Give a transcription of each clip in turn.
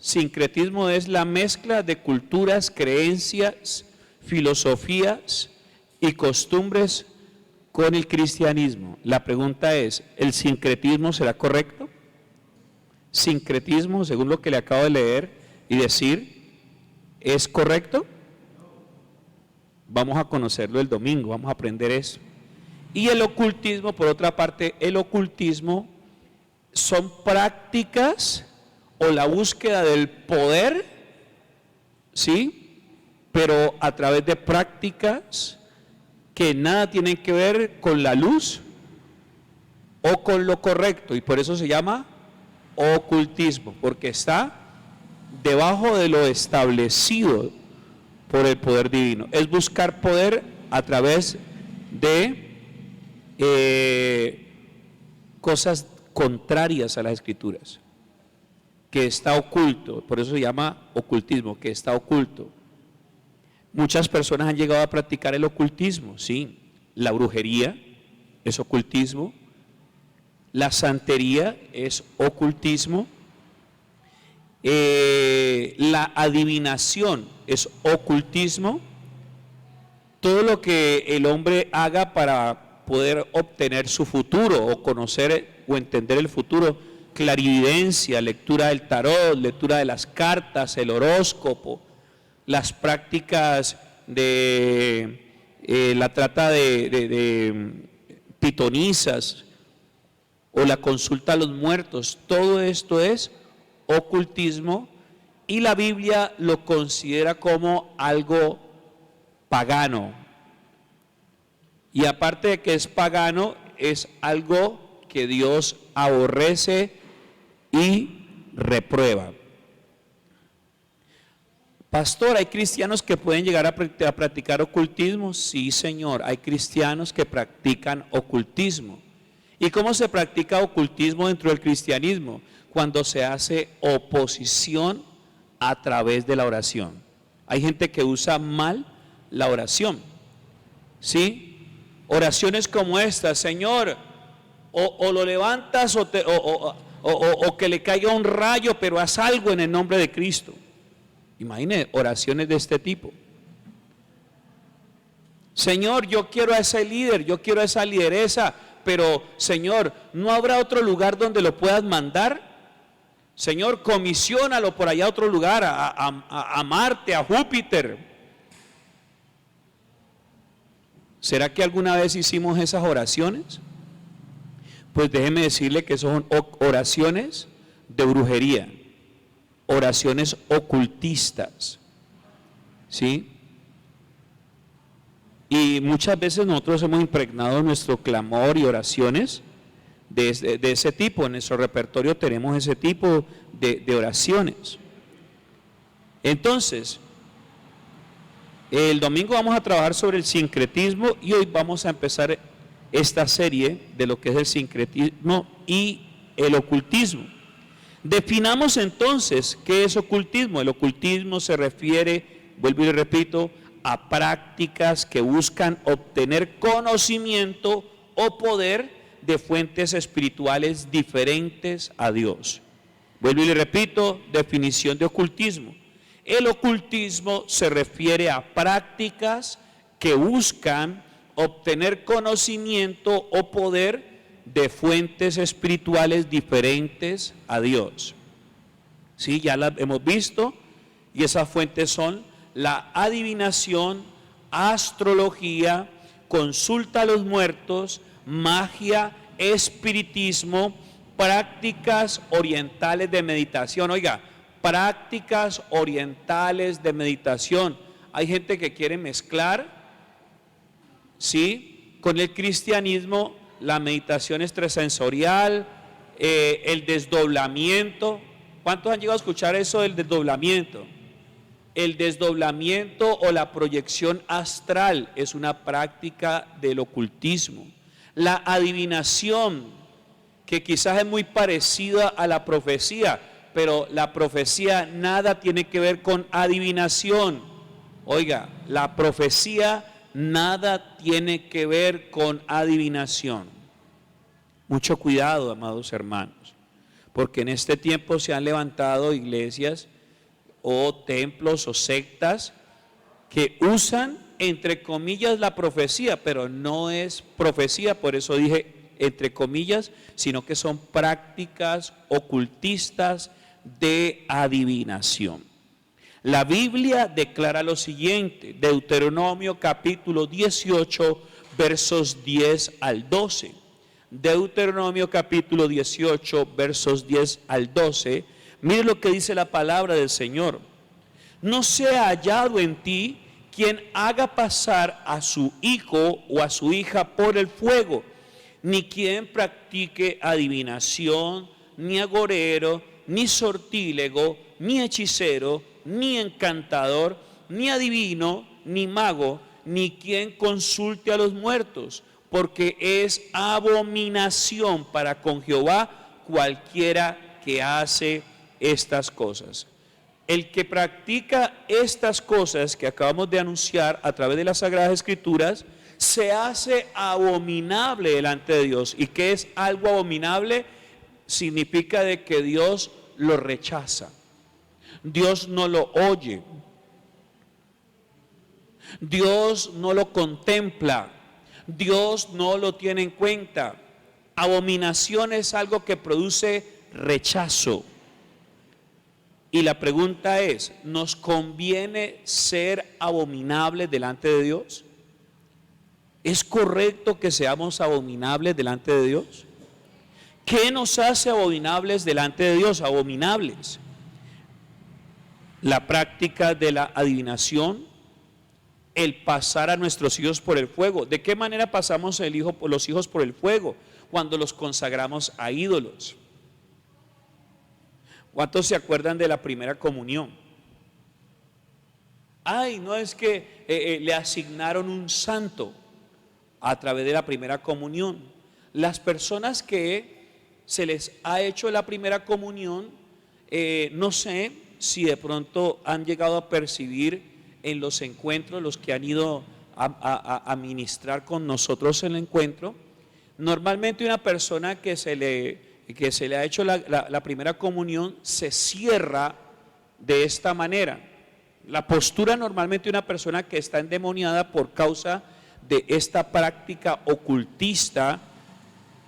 Sincretismo es la mezcla de culturas, creencias, filosofías y costumbres con el cristianismo. La pregunta es, ¿el sincretismo será correcto? Sincretismo, según lo que le acabo de leer y decir, ¿es correcto? Vamos a conocerlo el domingo, vamos a aprender eso. Y el ocultismo, por otra parte, el ocultismo son prácticas o la búsqueda del poder, ¿sí? Pero a través de prácticas que nada tienen que ver con la luz o con lo correcto, y por eso se llama ocultismo, porque está debajo de lo establecido por el poder divino. Es buscar poder a través de cosas contrarias a las escrituras, que está oculto, por eso se llama ocultismo, que está oculto. Muchas personas han llegado a practicar el ocultismo, sí, la brujería es ocultismo, la santería es ocultismo, la adivinación es ocultismo. Todo lo que el hombre haga para poder obtener su futuro o conocer o entender el futuro, clarividencia, lectura del tarot, lectura de las cartas, el horóscopo, las prácticas de la trata de pitonisas o la consulta a los muertos, todo esto es ocultismo y la Biblia lo considera como algo pagano. Y aparte de que es pagano, es algo que Dios aborrece y reprueba. Pastor, ¿hay cristianos que pueden llegar a practicar ocultismo? Sí, Señor, hay cristianos que practican ocultismo. ¿Y cómo se practica ocultismo dentro del cristianismo? Cuando se hace oposición a través de la oración. Hay gente que usa mal la oración, ¿sí? Oraciones como esta: Señor, o lo levantas o que le caiga un rayo, pero haz algo en el nombre de Cristo. Imagine oraciones de este tipo. Señor, yo quiero a ese líder, yo quiero a esa lideresa, pero Señor, ¿no habrá otro lugar donde lo puedas mandar? Señor, comisionalo por allá a otro lugar, a Marte, a Júpiter. ¿Será que alguna vez hicimos esas oraciones? Pues déjeme decirle que son oraciones de brujería, oraciones ocultistas, ¿sí? Y muchas veces nosotros hemos impregnado nuestro clamor y oraciones de ese tipo. En nuestro repertorio tenemos ese tipo de oraciones. Entonces, el domingo vamos a trabajar sobre el sincretismo y hoy vamos a empezar esta serie de lo que es el sincretismo y el ocultismo. Definamos entonces qué es ocultismo. El ocultismo se refiere, vuelvo y repito, a prácticas que buscan obtener conocimiento o poder de fuentes espirituales diferentes a Dios. Vuelvo y le repito, definición de ocultismo. El ocultismo se refiere a prácticas que buscan obtener conocimiento o poder de fuentes espirituales diferentes a Dios. Sí, ya las hemos visto, y esas fuentes son la adivinación, astrología, consulta a los muertos, magia, espiritismo, prácticas orientales de meditación. Oiga, prácticas orientales de meditación. Hay gente que quiere mezclar, ¿sí?, con el cristianismo, la meditación extrasensorial, el desdoblamiento. ¿Cuántos han llegado a escuchar eso del desdoblamiento? El desdoblamiento o la proyección astral es una práctica del ocultismo. La adivinación, que quizás es muy parecida a la profecía, pero la profecía nada tiene que ver con adivinación. Oiga, la profecía nada tiene que ver con adivinación. Mucho cuidado, amados hermanos, porque en este tiempo se han levantado iglesias o templos o sectas que usan entre comillas la profecía, pero no es profecía, por eso dije entre comillas, sino que son prácticas ocultistas de adivinación. La Biblia declara lo siguiente, Deuteronomio capítulo 18, versos 10 al 12. Deuteronomio capítulo 18, versos 10 al 12. Mire lo que dice la palabra del Señor. No sea hallado en ti quien haga pasar a su hijo o a su hija por el fuego, ni quien practique adivinación, ni agorero, ni sortílego, ni hechicero, ni encantador, ni adivino, ni mago, ni quien consulte a los muertos, porque es abominación para con Jehová cualquiera que hace estas cosas. El que practica estas cosas que acabamos de anunciar a través de las Sagradas Escrituras, se hace abominable delante de Dios. ¿Y qué es algo abominable? Significa de que Dios lo rechaza. Dios no lo oye. Dios no lo contempla. Dios no lo tiene en cuenta. Abominación es algo que produce rechazo. Y la pregunta es, ¿nos conviene ser abominables delante de Dios? ¿Es correcto que seamos abominables delante de Dios? ¿Qué nos hace abominables delante de Dios? Abominables. La práctica de la adivinación, el pasar a nuestros hijos por el fuego. ¿De qué manera pasamos los hijos por el fuego? Cuando los consagramos a ídolos. ¿Cuántos se acuerdan de la primera comunión? Ay, no es que le asignaron un santo a través de la primera comunión. Las personas que se les ha hecho la primera comunión, no sé si de pronto han llegado a percibir en los encuentros, los que han ido a ministrar con nosotros en el encuentro, normalmente una persona que se le ha hecho la primera comunión se cierra de esta manera. La postura normalmente de una persona que está endemoniada por causa de esta práctica ocultista,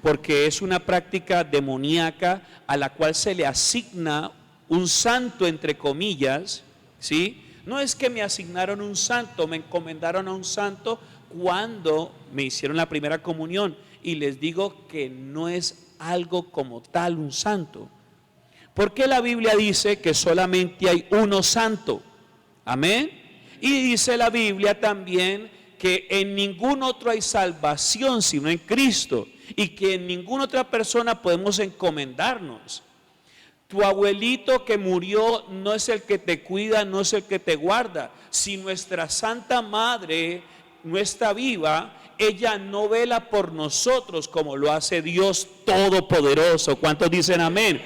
porque es una práctica demoníaca a la cual se le asigna un santo entre comillas, ¿sí? No es que me asignaron un santo, me encomendaron a un santo cuando me hicieron la primera comunión, y les digo que no es algo como tal un santo. Porque la Biblia dice que solamente hay uno santo. Amén. Y dice la Biblia también que en ningún otro hay salvación sino en Cristo, y que en ninguna otra persona podemos encomendarnos. Tu abuelito que murió no es el que te cuida, no es el que te guarda. Si nuestra Santa Madre no está viva, ella no vela por nosotros como lo hace Dios Todopoderoso. ¿Cuántos dicen amén?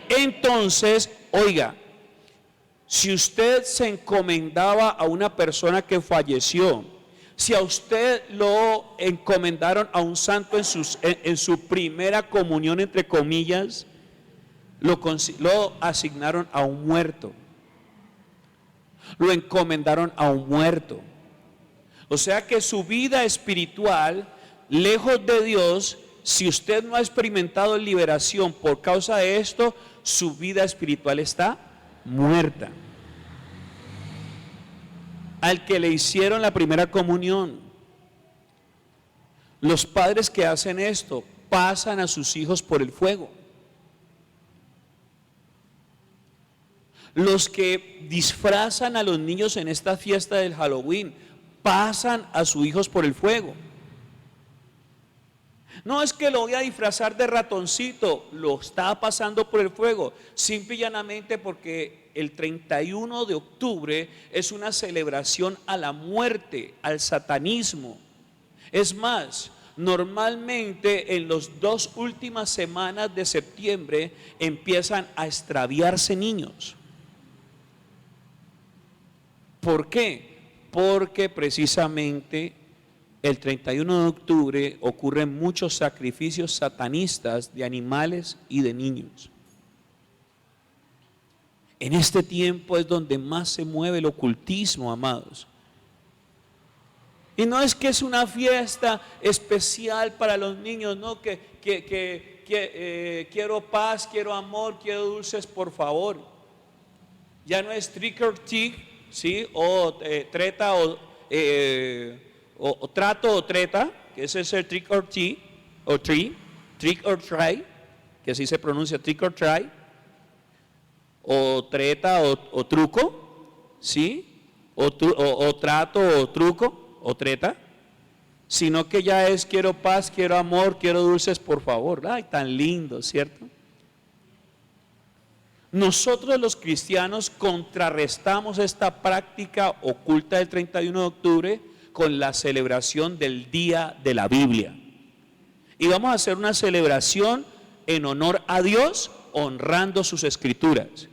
Entonces, oiga, si usted se encomendaba a una persona que falleció, si a usted lo encomendaron a un santo en su primera comunión, entre comillas, lo asignaron a un muerto, lo encomendaron a un muerto. O sea que su vida espiritual, lejos de Dios, si usted no ha experimentado liberación por causa de esto, su vida espiritual está muerta. Al que le hicieron la primera comunión, los padres que hacen esto pasan a sus hijos por el fuego. Los que disfrazan a los niños en esta fiesta del Halloween pasan a sus hijos por el fuego. No es que lo voy a disfrazar de ratoncito, lo está pasando por el fuego, simple y llanamente porque el 31 de octubre es una celebración a la muerte, al satanismo. Es más, normalmente en las 2 últimas semanas de septiembre empiezan a extraviarse niños. ¿Por qué? Porque precisamente el 31 de octubre ocurren muchos sacrificios satanistas de animales y de niños. En este tiempo es donde más se mueve el ocultismo, amados. Y no es que es una fiesta especial para los niños, no, quiero paz, quiero amor, quiero dulces, por favor. Ya no es trick or treat, ¿sí? O treta o trato o treta, que ese es el trick or treat, o trick or try, que así se pronuncia, trick or try, o treta o truco, ¿sí? O trato o truco o treta, sino que ya es quiero paz, quiero amor, quiero dulces, por favor. Ay, tan lindo, ¿cierto? Nosotros los cristianos contrarrestamos esta práctica oculta del 31 de octubre con la celebración del Día de la Biblia. Y vamos a hacer una celebración en honor a Dios, honrando sus escrituras.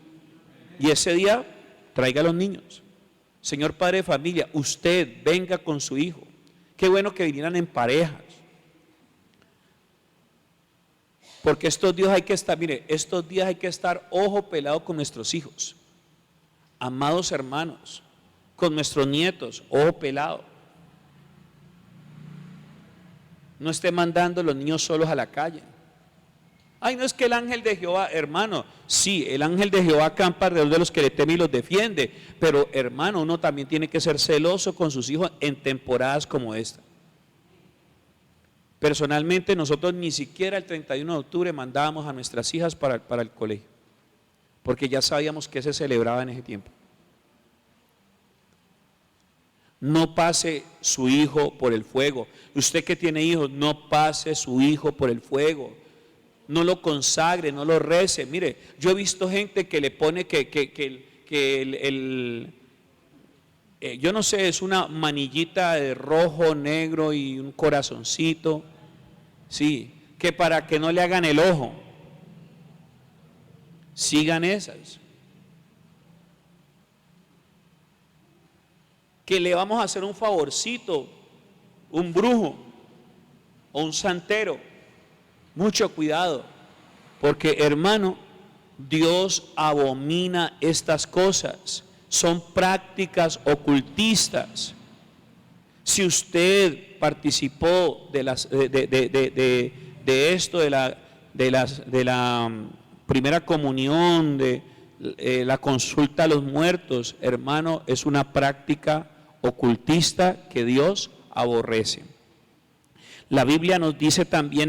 Y ese día traiga a los niños. Señor padre de familia, usted venga con su hijo. Qué bueno que vinieran en parejas. Porque estos días hay que estar, mire, estos días hay que estar ojo pelado con nuestros hijos. Amados hermanos, con nuestros nietos, ojo pelado. No esté mandando a los niños solos a la calle. Ay, no es que el ángel de Jehová, hermano, sí, el ángel de Jehová acampa alrededor de los que le temen y los defiende, pero hermano, uno también tiene que ser celoso con sus hijos en temporadas como esta. Personalmente nosotros ni siquiera el 31 de octubre mandábamos a nuestras hijas para el colegio, porque ya sabíamos que se celebraba en ese tiempo. No pase su hijo por el fuego. Usted que tiene hijos, no pase su hijo por el fuego. No lo consagre, no lo rece. Mire, yo he visto gente que le pone yo no sé, es una manillita de rojo, negro y un corazoncito, sí, que para que no le hagan el ojo. Sigan esas. Que le vamos a hacer un favorcito, un brujo o un santero. Mucho cuidado, porque hermano, Dios abomina estas cosas, son prácticas ocultistas. Si usted participó de esto, de la primera comunión, de la consulta a los muertos, hermano, es una práctica ocultista que Dios aborrece. La Biblia nos dice también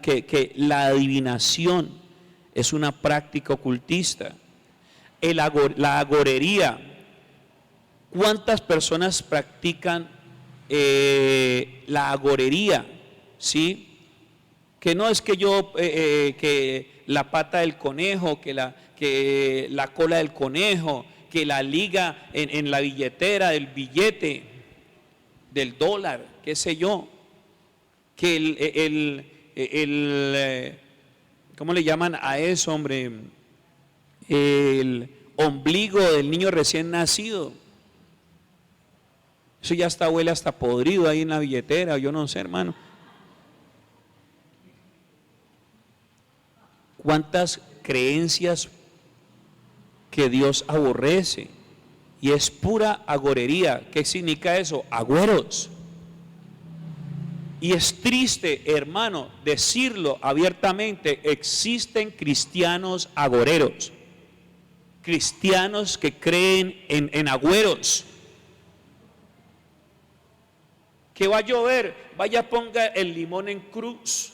que la adivinación es una práctica ocultista. La agorería. ¿Cuántas personas practican la agorería? ¿Sí? Que no es que que la pata del conejo, que la cola del conejo, que la liga en la billetera del billete, del dólar, qué sé yo. Que ¿cómo le llaman a eso, hombre? El ombligo del niño recién nacido. Eso ya está, huele hasta podrido ahí en la billetera, yo no sé, hermano. ¿Cuántas creencias que Dios aborrece? Y es pura agorería. ¿Qué significa eso? Agüeros. Y es triste, hermano, decirlo abiertamente, existen cristianos agoreros, cristianos que creen en agüeros. Que va a llover, vaya, ponga el limón en cruz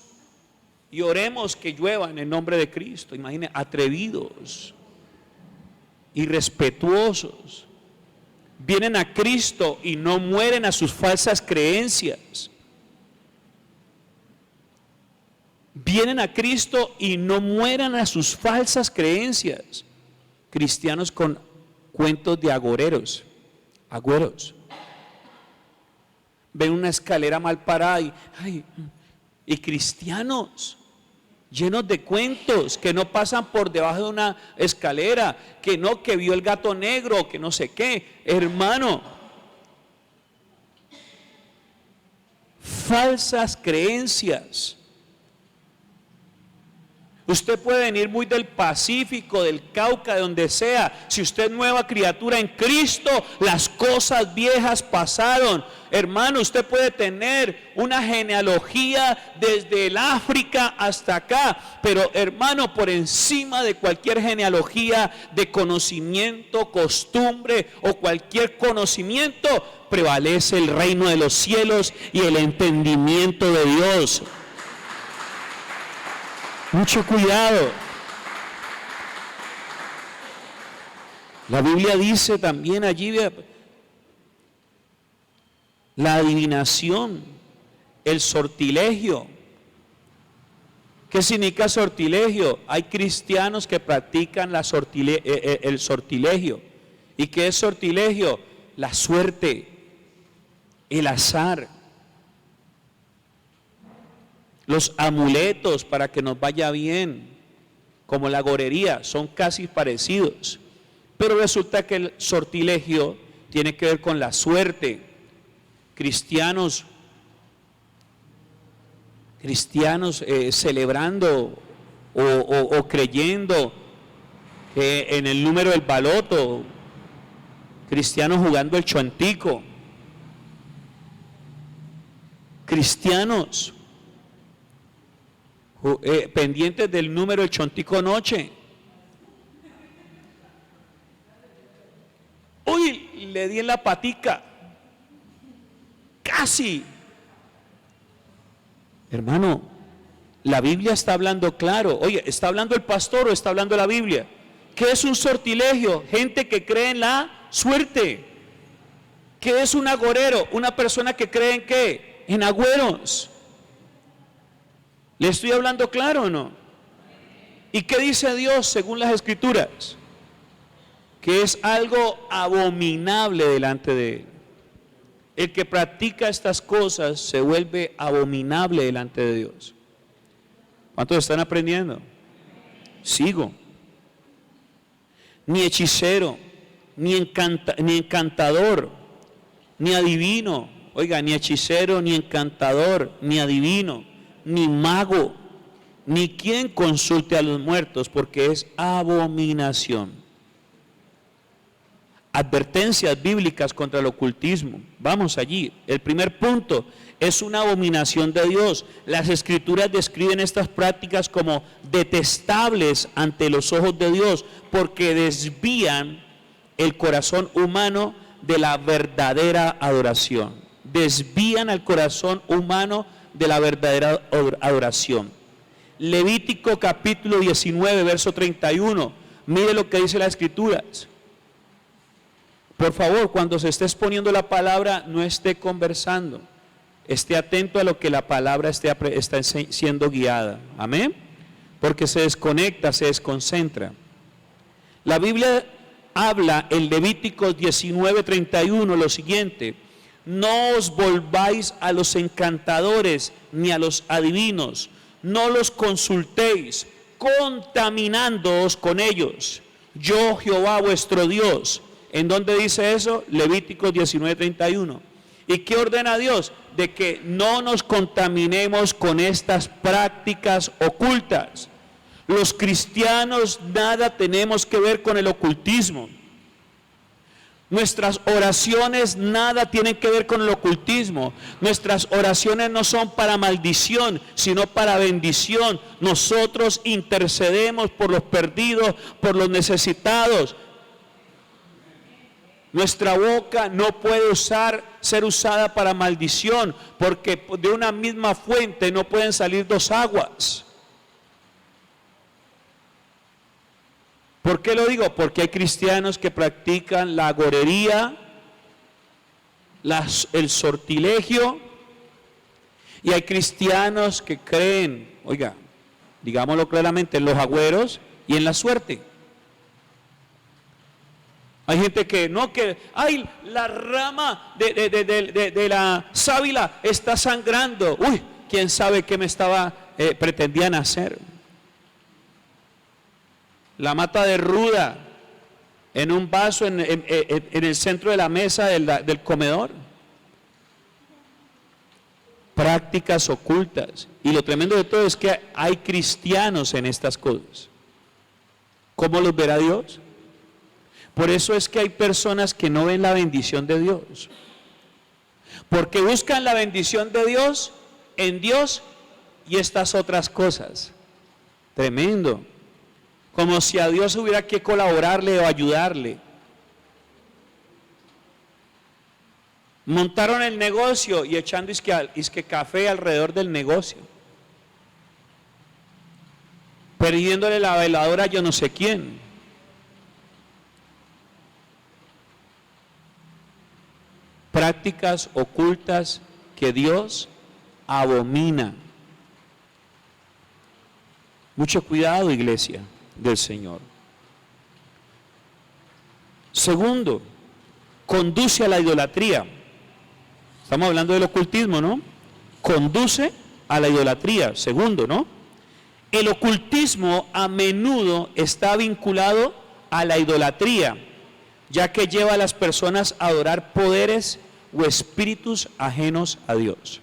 y oremos que llueva en el nombre de Cristo. Imagine, atrevidos, irrespetuosos, vienen a Cristo y no mueren a sus falsas creencias. Vienen a Cristo y no mueran a sus falsas creencias. Cristianos con cuentos de agüeros. Ven una escalera mal parada y cristianos llenos de cuentos que no pasan por debajo de una escalera, que vio el gato negro, que no sé qué. Hermano, falsas creencias. Usted puede venir muy del Pacífico, del Cauca, de donde sea. Si usted es nueva criatura en Cristo, las cosas viejas pasaron. Hermano, usted puede tener una genealogía desde el África hasta acá. Pero hermano, por encima de cualquier genealogía de conocimiento, costumbre o cualquier conocimiento, prevalece el reino de los cielos y el entendimiento de Dios. Mucho cuidado. La Biblia dice también allí la adivinación, el sortilegio. ¿Qué significa sortilegio? Hay cristianos que practican el sortilegio. ¿Y qué es sortilegio? La suerte, el azar, los amuletos para que nos vaya bien, como la gorería, son casi parecidos. Pero resulta que el sortilegio tiene que ver con la suerte. Cristianos celebrando o creyendo en el número del baloto, cristianos jugando el chuantico, cristianos pendientes del número del chontico noche. Uy, le di en la patica, casi. Hermano, la Biblia está hablando claro. Oye, ¿está hablando el pastor o está hablando la Biblia? ¿Qué es un sortilegio? Gente que cree en la suerte. ¿Qué es un agorero? Una persona que cree en ¿qué? En agüeros. ¿Le estoy hablando claro o no? ¿Y qué dice Dios según las Escrituras? Que es algo abominable delante de Él. El que practica estas cosas se vuelve abominable delante de Dios. ¿Cuántos están aprendiendo? Sigo. Ni hechicero, ni encantador, ni adivino. Oiga, ni hechicero, ni encantador, ni adivino, ni mago, ni quien consulte a los muertos, porque es abominación. Advertencias bíblicas contra el ocultismo. Vamos allí. El primer punto es una abominación de Dios. Las Escrituras describen estas prácticas como detestables ante los ojos de Dios, porque desvían el corazón humano de la verdadera adoración. Desvían al corazón humano de la verdadera adoración. Levítico capítulo 19, verso 31. Mire lo que dice las Escrituras. Por favor, cuando se esté exponiendo la palabra, no esté conversando. Esté atento a lo que la palabra está siendo guiada. Amén. Porque se desconecta, se desconcentra. La Biblia habla en Levítico 19:31 lo siguiente: no os volváis a los encantadores ni a los adivinos, no los consultéis, contaminándoos con ellos. Yo, Jehová vuestro Dios. ¿En dónde dice eso? Levítico 19:31. ¿Y qué ordena Dios? De que no nos contaminemos con estas prácticas ocultas. Los cristianos nada tenemos que ver con el ocultismo. Nuestras oraciones nada tienen que ver con el ocultismo. Nuestras oraciones no son para maldición, sino para bendición. Nosotros intercedemos por los perdidos, por los necesitados. Nuestra boca no puede ser usada para maldición, porque de una misma fuente no pueden salir dos aguas. ¿Por qué lo digo? Porque hay cristianos que practican la agorería, el sortilegio, y hay cristianos que creen, oiga, digámoslo claramente, en los agüeros y en la suerte. Hay gente que no, que, ay, la rama de la sábila está sangrando. Uy, quién sabe qué pretendían hacer. La mata de ruda en un vaso en el centro de la mesa del comedor. Prácticas ocultas. Y lo tremendo de todo es que hay cristianos en estas cosas. ¿Cómo los verá Dios? Por eso es que hay personas que no ven la bendición de Dios. Porque buscan la bendición de Dios en Dios y estas otras cosas. Tremendo. Como si a Dios hubiera que colaborarle o ayudarle. Montaron el negocio y echando isque café alrededor del negocio. Perdiéndole la veladora a yo no sé quién. Prácticas ocultas que Dios abomina. Mucho cuidado, iglesia del Señor. Segundo, conduce a la idolatría. Estamos hablando del ocultismo, ¿no? Conduce a la idolatría. Segundo, ¿no? El ocultismo a menudo está vinculado a la idolatría, ya que lleva a las personas a adorar poderes o espíritus ajenos a Dios.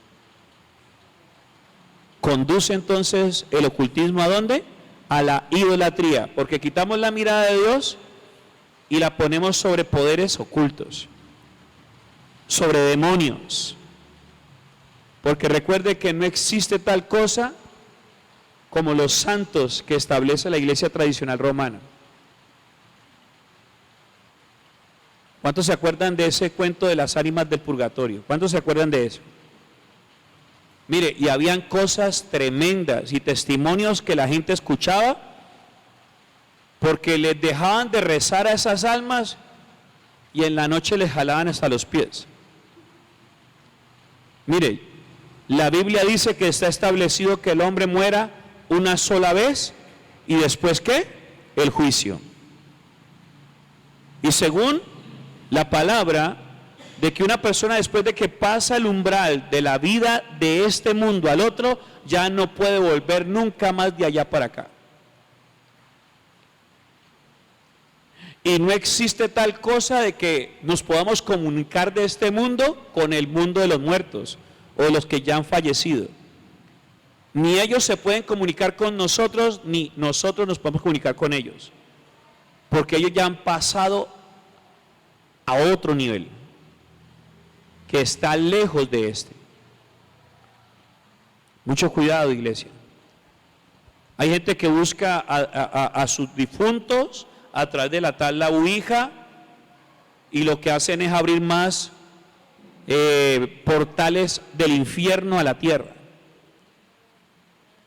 Conduce entonces el ocultismo ¿a dónde? A la idolatría, porque quitamos la mirada de Dios y la ponemos sobre poderes ocultos, sobre demonios. Porque recuerde que no existe tal cosa como los santos que establece la iglesia tradicional romana. ¿Cuántos se acuerdan de ese cuento de las ánimas del purgatorio? ¿Cuántos se acuerdan de eso? Mire, y habían cosas tremendas y testimonios que la gente escuchaba porque les dejaban de rezar a esas almas y en la noche les jalaban hasta los pies. Mire, la Biblia dice que está establecido que el hombre muera una sola vez y después ¿qué? El juicio. Y según la palabra de que una persona después de que pasa el umbral de la vida de este mundo al otro, ya no puede volver nunca más de allá para acá. Y no existe tal cosa de que nos podamos comunicar de este mundo con el mundo de los muertos o de los que ya han fallecido. Ni ellos se pueden comunicar con nosotros, ni nosotros nos podemos comunicar con ellos. Porque ellos ya han pasado a otro nivel, que está lejos de este. Mucho cuidado, iglesia. Hay gente que busca a sus difuntos a través de la tabla Ouija y lo que hacen es abrir más portales del infierno a la tierra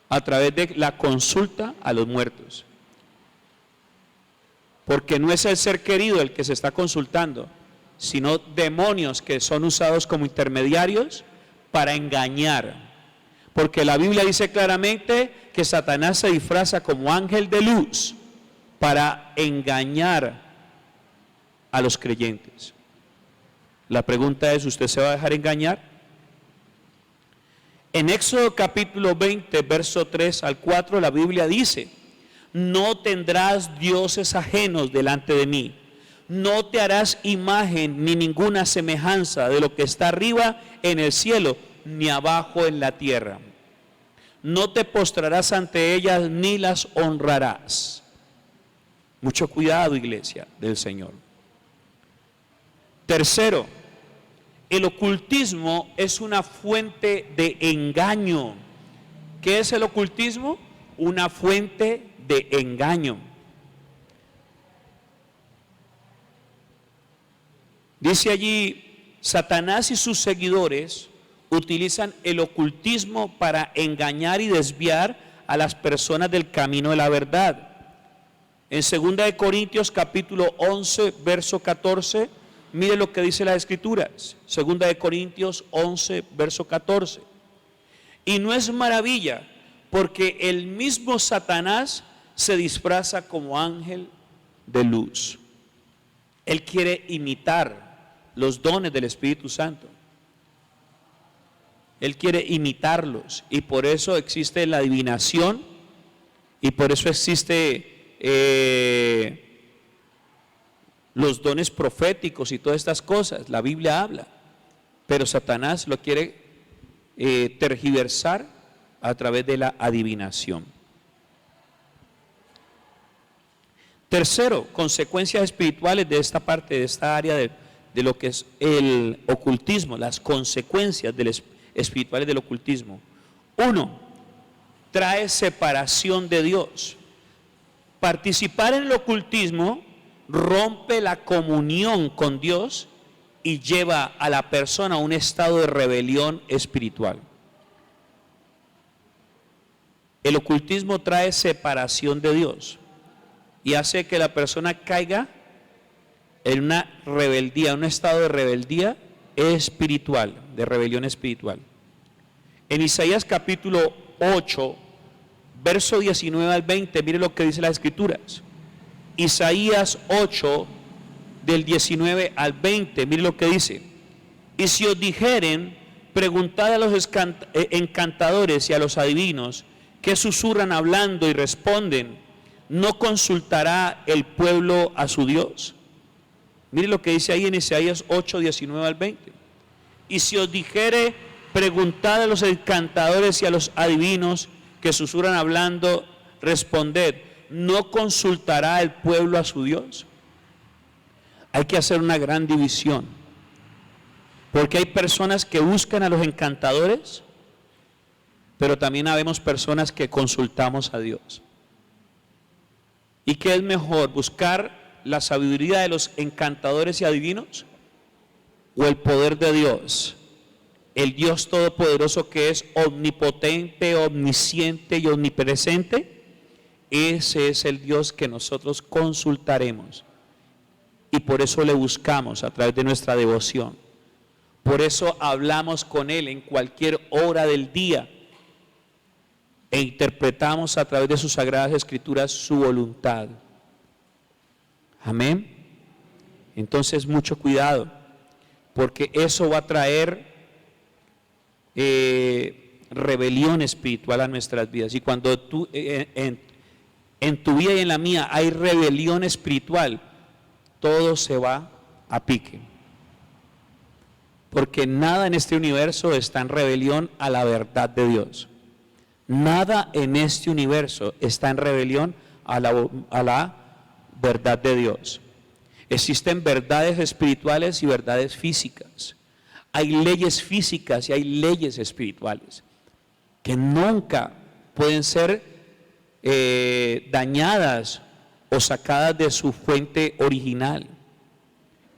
a través de la consulta a los muertos. Porque no es el ser querido el que se está consultando, sino demonios que son usados como intermediarios para engañar. Porque la Biblia dice claramente que Satanás se disfraza como ángel de luz para engañar a los creyentes. La pregunta es, ¿usted se va a dejar engañar? En Éxodo capítulo 20, verso 3 al 4, la Biblia dice: no tendrás dioses ajenos delante de mí, no te harás imagen ni ninguna semejanza de lo que está arriba en el cielo, ni abajo en la tierra. No te postrarás ante ellas ni las honrarás. Mucho cuidado, iglesia del Señor. Tercero, el ocultismo es una fuente de engaño. ¿Qué es el ocultismo? Una fuente de engaño. Dice allí, Satanás y sus seguidores utilizan el ocultismo para engañar y desviar a las personas del camino de la verdad. En 2 Corintios capítulo 11, verso 14, mire lo que dice las Escrituras. 2 Corintios 11, verso 14. Y no es maravilla, porque el mismo Satanás se disfraza como ángel de luz. Él quiere imitar los dones del Espíritu Santo. Él quiere imitarlos, y por eso existe la adivinación, y por eso existe los dones proféticos y todas estas cosas. La Biblia habla, pero Satanás lo quiere tergiversar a través de la adivinación. Tercero, consecuencias espirituales de esta parte, de esta área de lo que es el ocultismo, las consecuencias espirituales del ocultismo. Uno, trae separación de Dios. Participar en el ocultismo rompe la comunión con Dios y lleva a la persona a un estado de rebelión espiritual. El ocultismo trae separación de Dios y hace que la persona caiga en una rebeldía, un estado de rebeldía espiritual, de rebelión espiritual. En Isaías capítulo 8, verso 19 al 20, mire lo que dice las Escrituras. Isaías 8, del 19 al 20, mire lo que dice. Y si os dijeren, preguntad a los encantadores y a los adivinos, que susurran hablando y responden, ¿no consultará el pueblo a su Dios? Mire lo que dice ahí en Isaías 8, 19 al 20. Y si os dijere, preguntad a los encantadores y a los adivinos que susurran hablando, responded, ¿no consultará el pueblo a su Dios? Hay que hacer una gran división, porque hay personas que buscan a los encantadores, pero también habemos personas que consultamos a Dios. ¿Y qué es mejor, buscar la sabiduría de los encantadores y adivinos o el poder de Dios? El Dios todopoderoso, que es omnipotente, omnisciente y omnipresente. Ese es el Dios que nosotros consultaremos, y por eso le buscamos a través de nuestra devoción. Por eso hablamos con Él en cualquier hora del día e interpretamos a través de sus sagradas escrituras su voluntad. Amén. Entonces, mucho cuidado, porque eso va a traer rebelión espiritual a nuestras vidas. Y cuando tú en tu vida y en la mía hay rebelión espiritual, todo se va a pique, porque nada en este universo está en rebelión a la verdad de Dios. Nada en este universo está en rebelión a la verdad de Dios. Existen verdades espirituales y verdades físicas. Hay leyes físicas y hay leyes espirituales que nunca pueden ser dañadas o sacadas de su fuente original.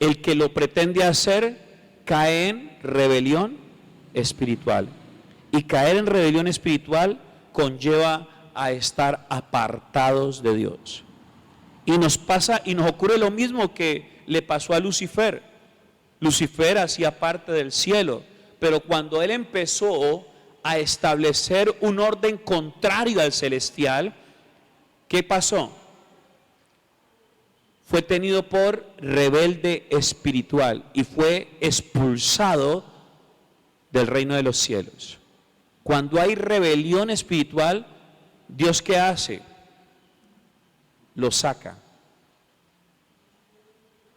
El que lo pretende hacer cae en rebelión espiritual. Y caer en rebelión espiritual conlleva a estar apartados de Dios. Y nos pasa y nos ocurre lo mismo que le pasó a Lucifer. Lucifer hacía parte del cielo, pero cuando él empezó a establecer un orden contrario al celestial, ¿qué pasó? Fue tenido por rebelde espiritual y fue expulsado del reino de los cielos. Cuando hay rebelión espiritual, ¿Dios qué hace? Lo saca.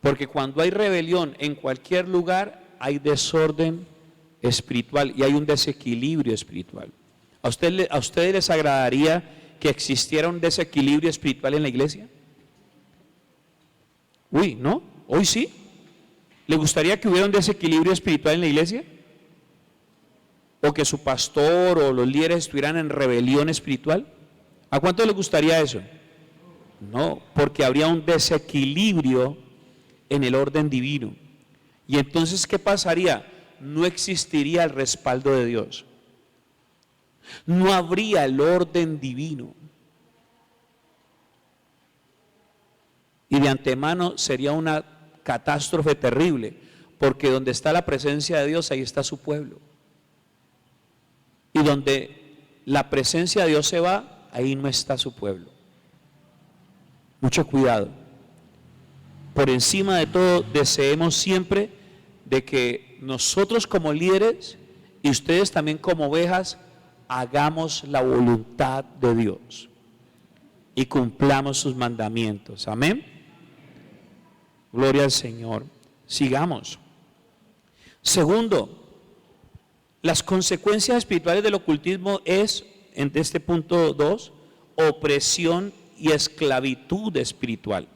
Porque cuando hay rebelión en cualquier lugar, hay desorden espiritual y hay un desequilibrio espiritual. ¿A ustedes les agradaría que existiera un desequilibrio espiritual en la iglesia? Uy, ¿no? Hoy sí. ¿Le gustaría que hubiera un desequilibrio espiritual en la iglesia? ¿O que su pastor o los líderes estuvieran en rebelión espiritual? ¿A cuánto les gustaría eso? No, porque habría un desequilibrio en el orden divino. Y entonces, ¿qué pasaría? No existiría el respaldo de Dios. No habría el orden divino. Y de antemano sería una catástrofe terrible, porque donde está la presencia de Dios, ahí está su pueblo. Y donde la presencia de Dios se va, ahí no está su pueblo. Mucho cuidado. Por encima de todo, deseemos siempre de que nosotros como líderes y ustedes también como ovejas hagamos la voluntad de Dios y cumplamos sus mandamientos. Amén. Gloria al Señor. Sigamos. Segundo, las consecuencias espirituales del ocultismo es en este punto 2, opresión y esclavitud espiritual.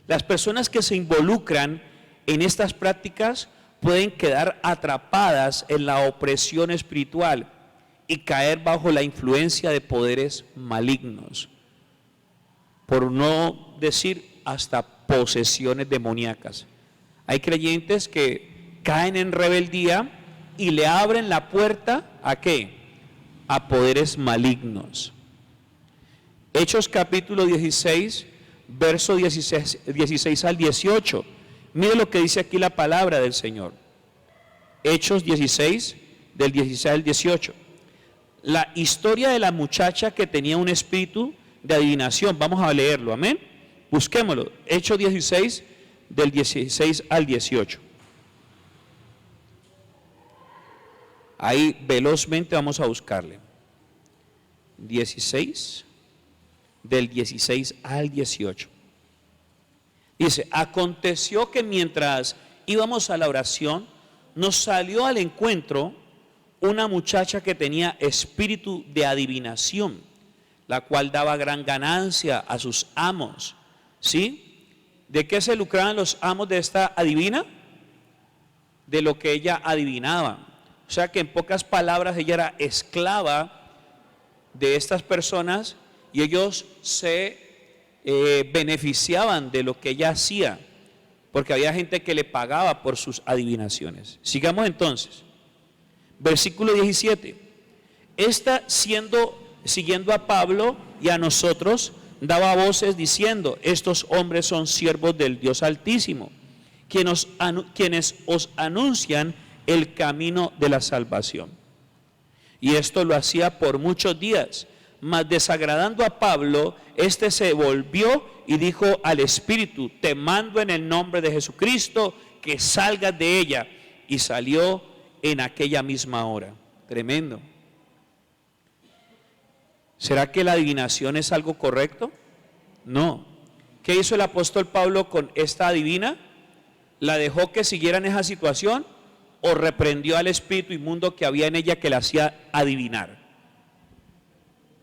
Las personas que se involucran en estas prácticas pueden quedar atrapadas en la opresión espiritual y caer bajo la influencia de poderes malignos, por no decir hasta posesiones demoníacas. Hay creyentes que caen en rebeldía y le abren la puerta ¿a qué? A poderes malignos. Hechos capítulo 16, verso 16 al 18. Mire lo que dice aquí la palabra del Señor. Hechos 16, del 16 al 18. La historia de la muchacha que tenía un espíritu de adivinación. Vamos a leerlo, amén. Busquémoslo. Hechos 16, del 16 al 18. Ahí velozmente vamos a buscarle. 16, del 16 al 18. Dice, aconteció que mientras íbamos a la oración, nos salió al encuentro una muchacha que tenía espíritu de adivinación, la cual daba gran ganancia a sus amos. ¿Sí? ¿De qué se lucraban los amos de esta adivina? De lo que ella adivinaba. O sea que en pocas palabras ella era esclava de estas personas y ellos se beneficiaban de lo que ella hacía, porque había gente que le pagaba por sus adivinaciones. Sigamos entonces. Versículo 17. Esta siguiendo a Pablo y a nosotros, daba voces diciendo, estos hombres son siervos del Dios Altísimo, quienes os anuncian el camino de la salvación. Y esto lo hacía por muchos días, mas desagradando a Pablo, éste se volvió y dijo al espíritu, te mando en el nombre de Jesucristo que salgas de ella. Y salió en aquella misma hora. Tremendo. ¿Será que la adivinación es algo correcto? No. ¿Qué hizo el apóstol Pablo con esta adivina? ¿La dejó que siguiera en esa situación o reprendió al espíritu inmundo que había en ella que la hacía adivinar?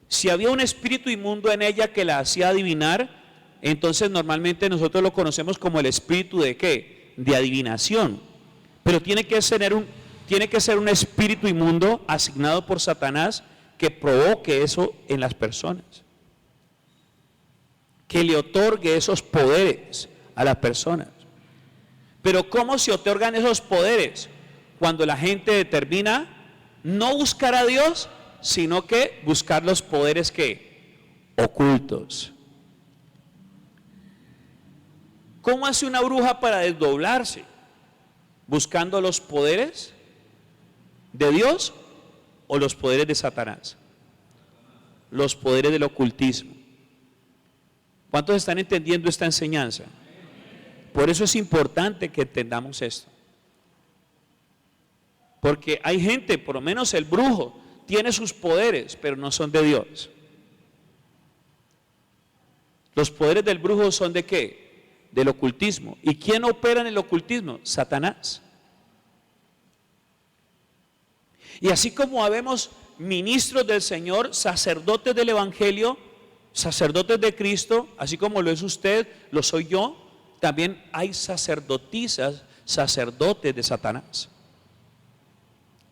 Si había un espíritu inmundo en ella que la hacía adivinar, entonces normalmente nosotros lo conocemos como el espíritu de ¿qué? De adivinación. Pero tiene que ser un espíritu inmundo asignado por Satanás que provoque eso en las personas, que le otorgue esos poderes a las personas. Pero ¿cómo se otorgan esos poderes? Cuando la gente determina no buscar a Dios, sino que buscar los poderes que ocultos. ¿Cómo hace una bruja para desdoblarse? ¿Buscando los poderes de Dios o los poderes de Satanás? Los poderes del ocultismo. ¿Cuántos están entendiendo esta enseñanza? Por eso es importante que entendamos esto. Porque hay gente, por lo menos el brujo, tiene sus poderes, pero no son de Dios. Los poderes del brujo son ¿de qué? Del ocultismo. ¿Y quién opera en el ocultismo? Satanás. Y así como habemos ministros del Señor, sacerdotes del Evangelio, sacerdotes de Cristo, así como lo es usted, lo soy yo, también hay sacerdotisas, sacerdotes de Satanás,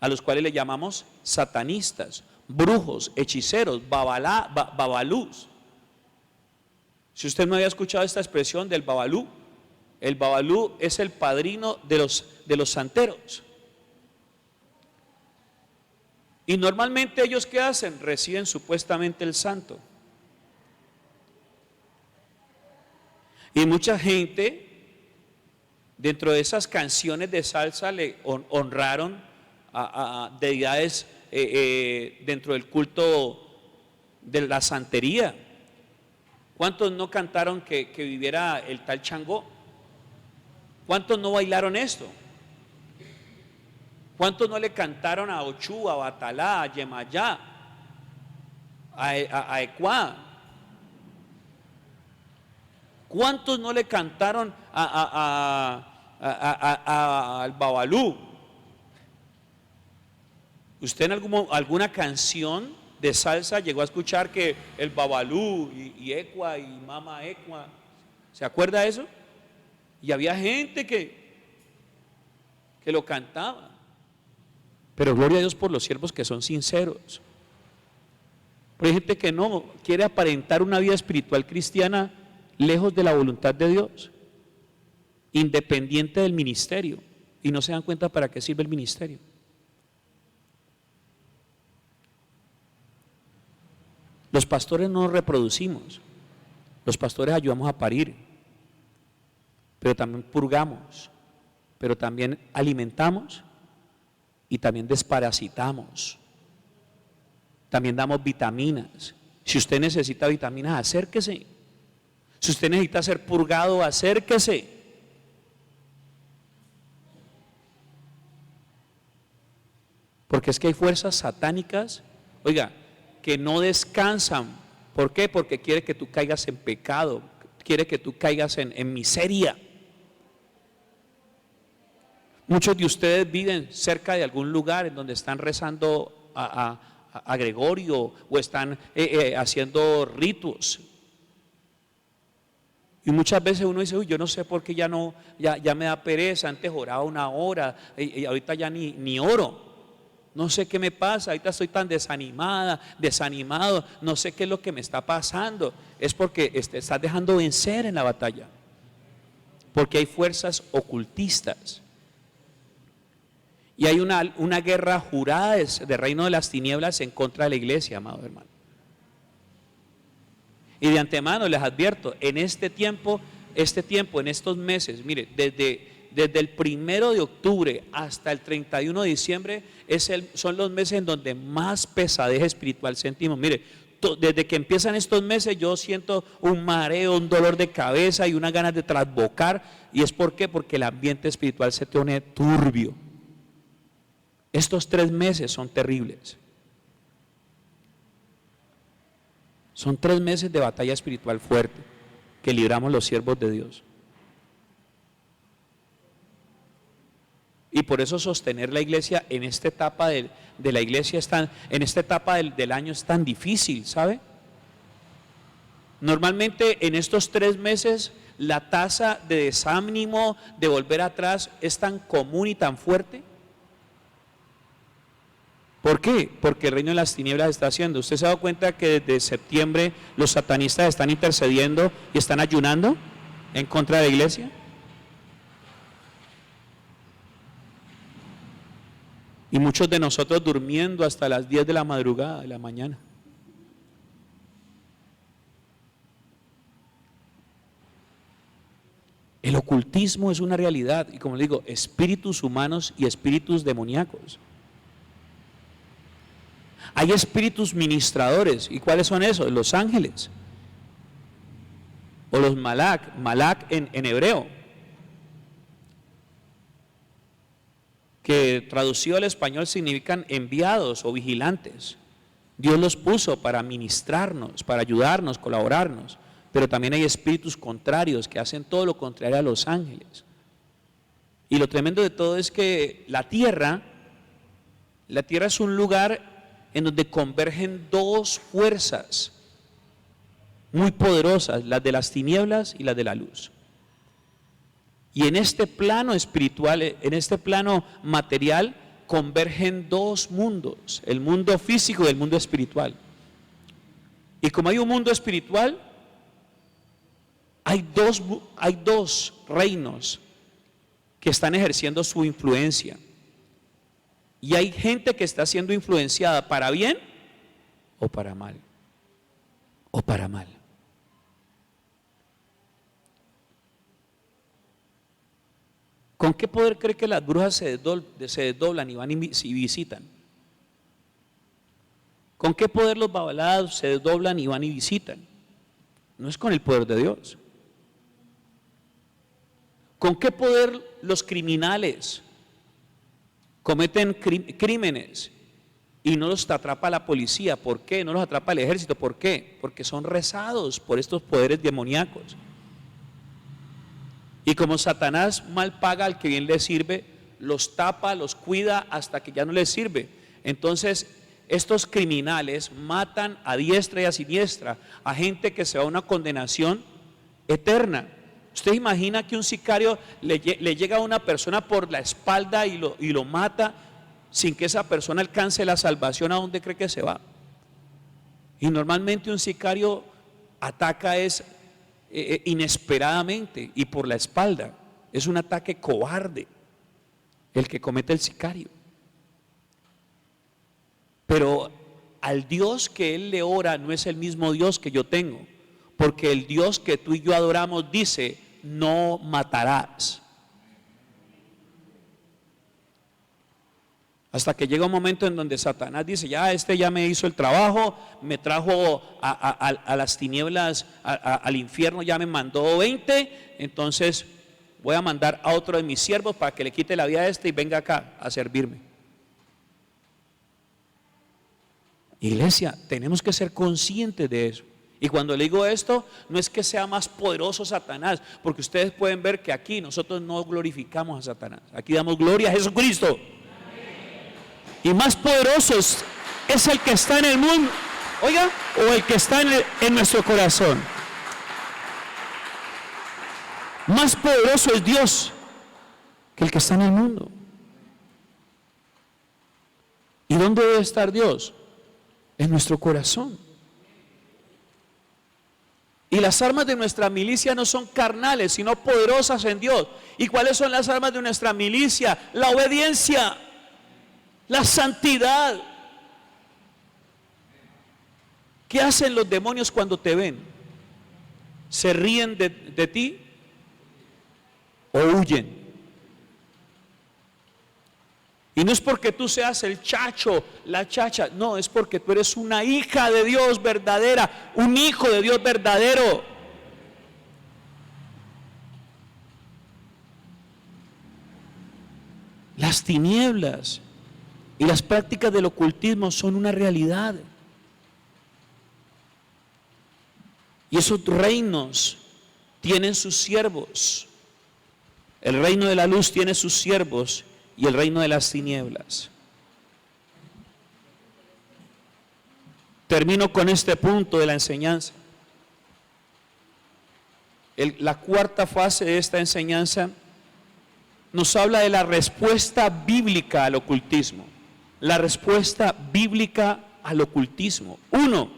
a los cuales le llamamos satanistas, brujos, hechiceros, babalús. Si usted no había escuchado esta expresión del babalú, el babalú es el padrino de los santeros. Y normalmente ellos ¿qué hacen? Reciben supuestamente el santo. Y mucha gente dentro de esas canciones de salsa le honraron a deidades dentro del culto de la santería. ¿Cuántos no cantaron que viviera el tal Changó? ¿Cuántos no bailaron esto? ¿Cuántos no le cantaron a Ochú, a Batalá, a Yemayá, a Ecuá? ¿Cuántos no le cantaron al Babalú? ¿Usted en alguna canción de salsa llegó a escuchar que el Babalú y Ecua y Mama Ecua, ¿se acuerda de eso? Y había gente que lo cantaba. Pero gloria a Dios por los siervos que son sinceros. Pero hay gente que no quiere aparentar una vida espiritual cristiana lejos de la voluntad de Dios, independiente del ministerio, y no se dan cuenta para qué sirve el ministerio. Los pastores no nos reproducimos, los pastores ayudamos a parir, pero también purgamos, pero también alimentamos y también desparasitamos, también damos vitaminas. Si usted necesita vitaminas, acérquese. Si usted necesita ser purgado, acérquese. Porque es que hay fuerzas satánicas, oiga, que no descansan. ¿Por qué? Porque quiere que tú caigas en pecado, quiere que tú caigas en miseria. Muchos de ustedes viven cerca de algún lugar en donde están rezando a Gregorio o están haciendo ritos. Y muchas veces uno dice, uy, yo no sé por qué ya me da pereza, antes oraba 1 hora y ahorita ya ni oro. No sé qué me pasa, ahorita estoy tan desanimado, no sé qué es lo que me está pasando. Es porque estás dejando vencer en la batalla. Porque hay fuerzas ocultistas. Y hay una guerra jurada de reino de las tinieblas en contra de la iglesia, amado hermano. Y de antemano les advierto, en este tiempo, en estos meses, mire, desde el 1 de octubre hasta el 31 de diciembre son los meses en donde más pesadez espiritual sentimos. Mire, desde que empiezan estos meses yo siento un mareo, un dolor de cabeza y unas ganas de trasbocar. ¿Y es por qué? Porque el ambiente espiritual se pone turbio. Estos 3 meses son terribles. Son 3 meses de batalla espiritual fuerte que libramos los siervos de Dios. Y por eso sostener la iglesia en esta etapa de la iglesia en esta etapa del año es tan difícil, ¿sabe? Normalmente en estos 3 meses la tasa de desánimo, de volver atrás, es tan común y tan fuerte. ¿Por qué? Porque el reino de las tinieblas está haciendo. ¿Usted se ha dado cuenta que desde septiembre los satanistas están intercediendo y están ayunando en contra de la iglesia? Y muchos de nosotros durmiendo hasta las 10 de la madrugada, de la mañana. El ocultismo es una realidad, y como les digo, espíritus humanos y espíritus demoníacos. Hay espíritus ministradores. ¿Y cuáles son esos? Los ángeles. O los malak. Malak en hebreo. Que traducido al español significan enviados o vigilantes. Dios los puso para ministrarnos, para ayudarnos, colaborarnos. Pero también hay espíritus contrarios que hacen todo lo contrario a los ángeles. Y lo tremendo de todo es que la tierra es un lugar en donde convergen 2 fuerzas muy poderosas, las de las tinieblas y las de la luz. Y en este plano espiritual, en este plano material, convergen 2 mundos, el mundo físico y el mundo espiritual. Y como hay un mundo espiritual, hay dos reinos que están ejerciendo su influencia. Y hay gente que está siendo influenciada para bien o para mal. O para mal. ¿Con qué poder cree que las brujas se desdoblan y van y visitan? ¿Con qué poder los babalados se desdoblan y van y visitan? No es con el poder de Dios. ¿Con qué poder los criminales cometen crímenes y no los atrapa la policía? ¿Por qué? No los atrapa el ejército. ¿Por qué? Porque son rezados por estos poderes demoníacos. Y como Satanás mal paga al que bien le sirve, los tapa, los cuida hasta que ya no les sirve. Entonces estos criminales matan a diestra y a siniestra a gente que se va a una condenación eterna. ¿Usted imagina que un sicario le llega a una persona por la espalda y lo mata sin que esa persona alcance la salvación? ¿A dónde cree que se va? Y normalmente un sicario ataca inesperadamente y por la espalda. Es un ataque cobarde el que comete el sicario. Pero al Dios que él le ora no es el mismo Dios que yo tengo, porque el Dios que tú y yo adoramos dice: no matarás. Hasta que llega un momento en donde Satanás dice: ya ya me hizo el trabajo, me trajo a las tinieblas, al infierno, ya me mandó 20, entonces voy a mandar a otro de mis siervos para que le quite la vida a y venga acá a servirme. Iglesia, tenemos que ser conscientes de eso. Y cuando le digo esto, no es que sea más poderoso Satanás, porque ustedes pueden ver que aquí nosotros no glorificamos a Satanás, aquí damos gloria a Jesucristo. Y más poderoso es el que está en el mundo, oiga, o el que está en nuestro corazón. Más poderoso es Dios que el que está en el mundo. ¿Y dónde debe estar Dios? En nuestro corazón. Y las armas de nuestra milicia no son carnales, sino poderosas en Dios. ¿Y cuáles son las armas de nuestra milicia? La obediencia, la santidad. ¿Qué hacen los demonios cuando te ven? ¿Se ríen de ti o huyen? Y no es porque tú seas el chacho, la chacha, no, es porque tú eres una hija de Dios verdadera, un hijo de Dios verdadero. Las tinieblas y las prácticas del ocultismo son una realidad. Y esos reinos tienen sus siervos. El reino de la luz tiene sus siervos y el reino de las tinieblas. Termino con este punto de la enseñanza. La cuarta fase de esta enseñanza nos habla de la respuesta bíblica al ocultismo. La respuesta bíblica al ocultismo. 1.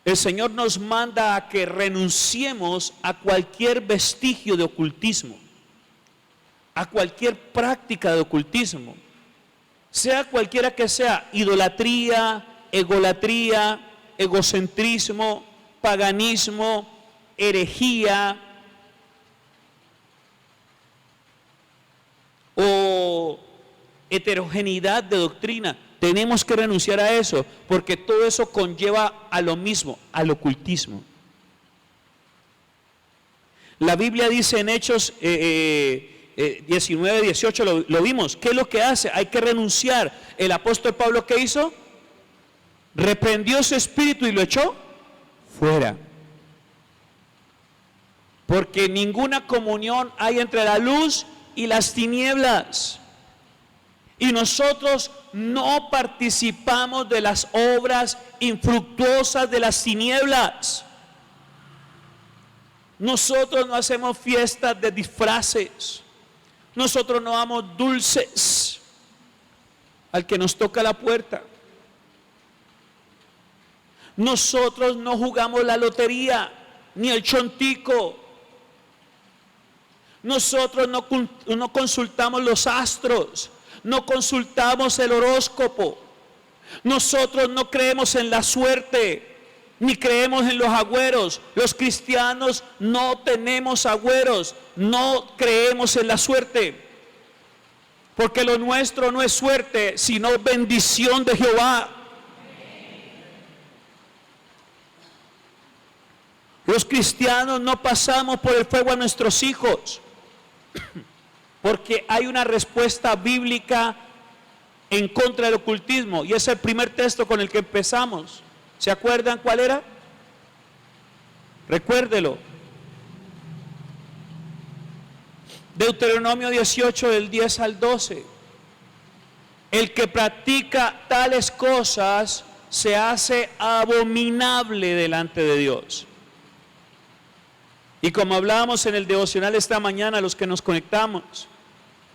El Señor nos manda a que renunciemos a cualquier vestigio de ocultismo, a cualquier práctica de ocultismo, sea cualquiera que sea: idolatría, egolatría, egocentrismo, paganismo, herejía o heterogeneidad de doctrina. Tenemos que renunciar a eso, porque todo eso conlleva a lo mismo, al ocultismo. La Biblia dice en Hechos 19, 18, lo vimos. ¿Qué es lo que hace? Hay que renunciar. El apóstol Pablo, ¿qué hizo? Reprendió su espíritu y lo echó fuera. Porque ninguna comunión hay entre la luz y las tinieblas. Y nosotros no participamos de las obras infructuosas de las tinieblas. Nosotros no hacemos fiestas de disfraces. Nosotros no damos dulces al que nos toca la puerta. Nosotros no jugamos la lotería ni el chontico. Nosotros no consultamos los astros, no consultamos el horóscopo. Nosotros no creemos en la suerte, ni creemos en los agüeros. Los cristianos no tenemos agüeros, no creemos en la suerte, porque lo nuestro no es suerte, sino bendición de Jehová. Los cristianos no pasamos por el fuego a nuestros hijos, porque hay una respuesta bíblica en contra del ocultismo, y es el primer texto con el que empezamos. ¿Se acuerdan cuál era? Recuérdelo. Deuteronomio 18, del 10 al 12. El que practica tales cosas se hace abominable delante de Dios. Y como hablábamos en el devocional esta mañana, los que nos conectamos,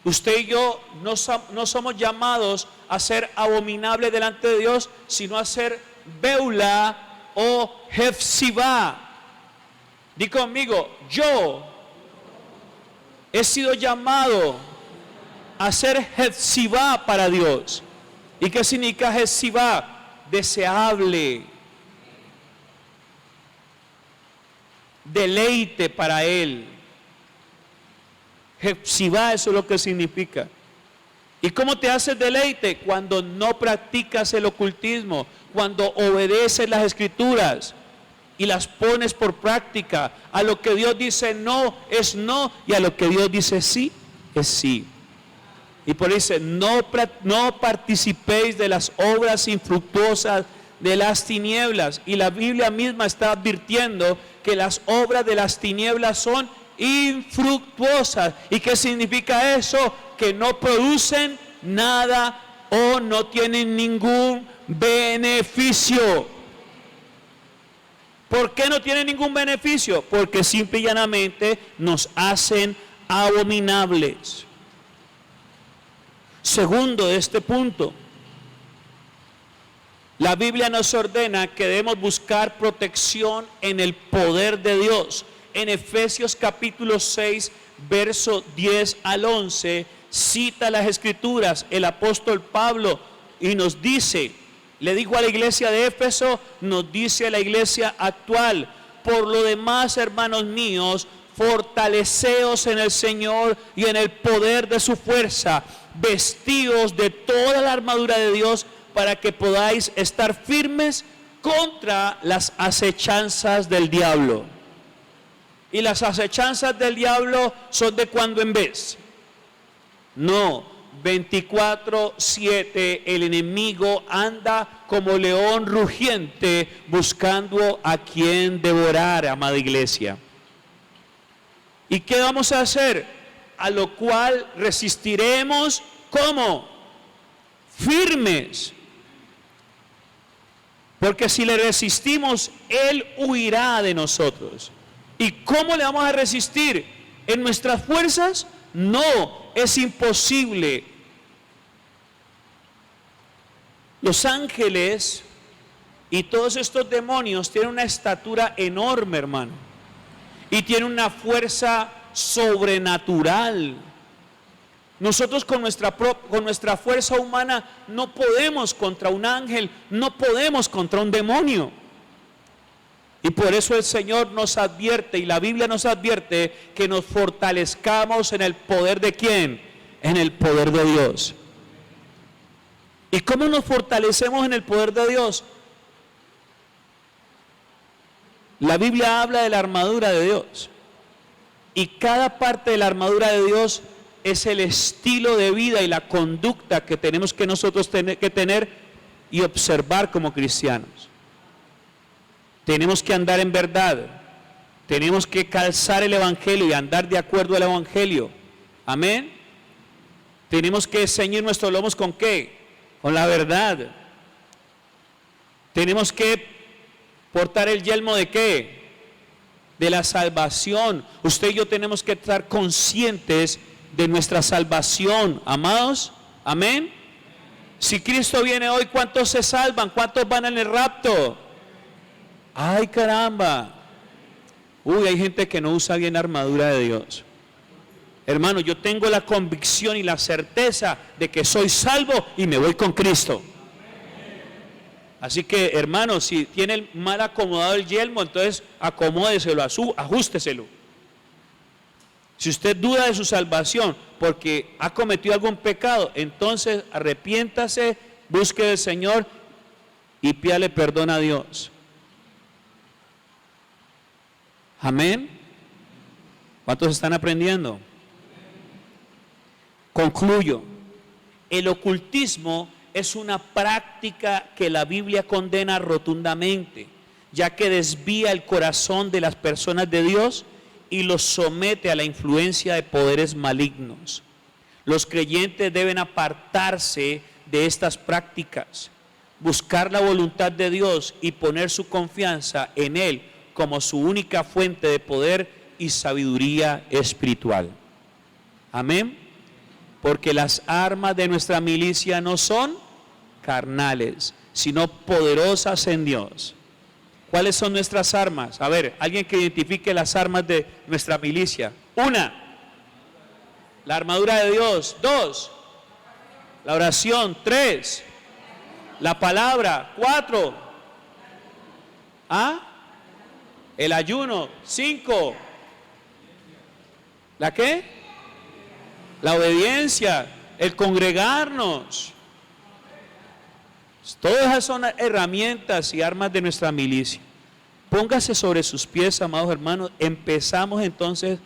usted y yo no somos llamados a ser abominables delante de Dios, sino a ser beula o hefsibá. Di conmigo, yo he sido llamado a ser hefsibá para Dios. ¿Y qué significa hefsibá? Deseable, deleite para Él. Hefsibá, eso es lo que significa. ¿Y cómo te haces deleite? Cuando no practicas el ocultismo, cuando obedeces las escrituras y las pones por práctica. A lo que Dios dice no es no, y a lo que Dios dice sí es sí. Y por eso dice, no participéis de las obras infructuosas de las tinieblas. Y la Biblia misma está advirtiendo que las obras de las tinieblas son infructuosas. ¿Y qué significa eso? Que no producen nada o no tienen ningún beneficio. ¿Por qué no tienen ningún beneficio? Porque simple y llanamente nos hacen abominables. Segundo de este punto, la Biblia nos ordena que debemos buscar protección en el poder de Dios. En Efesios capítulo 6, verso 10 al 11, cita las escrituras el apóstol Pablo y nos dice, le dijo a la iglesia de Éfeso, nos dice a la iglesia actual: por lo demás, hermanos míos, fortaleceos en el Señor y en el poder de su fuerza, vestidos de toda la armadura de Dios, para que podáis estar firmes contra las acechanzas del diablo. Y las acechanzas del diablo son de cuando en vez. No, 24/7 el enemigo anda como león rugiente buscando a quien devorar, amada iglesia. ¿Y qué vamos a hacer? A lo cual resistiremos, ¿cómo? Firmes. Porque si le resistimos, Él huirá de nosotros. ¿Y cómo le vamos a resistir? ¿En nuestras fuerzas? No, es imposible. Los ángeles y todos estos demonios tienen una estatura enorme, hermano, y tienen una fuerza sobrenatural. Nosotros con nuestra fuerza humana no podemos contra un ángel, no podemos contra un demonio. Y por eso el Señor nos advierte, y la Biblia nos advierte, que nos fortalezcamos en el poder de ¿quién? En el poder de Dios. ¿Y cómo nos fortalecemos en el poder de Dios? La Biblia habla de la armadura de Dios. Y cada parte de la armadura de Dios es el estilo de vida y la conducta que tenemos que nosotros tener y observar como cristianos. Tenemos que andar en verdad. Tenemos que calzar el Evangelio y andar de acuerdo al Evangelio. Amén. Tenemos que ceñir nuestros lomos ¿con qué? Con la verdad. Tenemos que portar el yelmo ¿de qué? De la salvación. Usted y yo tenemos que estar conscientes de nuestra salvación, amados. Amén. Si Cristo viene hoy, ¿cuántos se salvan? ¿Cuántos van en el rapto? Ay, caramba. Uy, hay gente que no usa bien la armadura de Dios. Hermano, yo tengo la convicción y la certeza de que soy salvo y me voy con Cristo. Así que, hermano, si tiene mal acomodado el yelmo, entonces acomódeselo, ajústeselo. Si usted duda de su salvación porque ha cometido algún pecado, entonces arrepiéntase, busque del Señor y pídale perdón a Dios. Amén. ¿Cuántos están aprendiendo? Concluyo. El ocultismo es una práctica que la Biblia condena rotundamente, ya que desvía el corazón de las personas de Dios y los somete a la influencia de poderes malignos. Los creyentes deben apartarse de estas prácticas, buscar la voluntad de Dios y poner su confianza en Él como su única fuente de poder y sabiduría espiritual. Amén. Porque las armas de nuestra milicia no son carnales, sino poderosas en Dios. ¿Cuáles son nuestras armas? A ver, alguien que identifique las armas de nuestra milicia. 1, la armadura de Dios. 2, la oración. 3, la palabra. 4, el ayuno. 5, ¿la qué? La obediencia, el congregarnos. Todas esas son herramientas y armas de nuestra milicia. Póngase sobre sus pies, amados hermanos. Empezamos entonces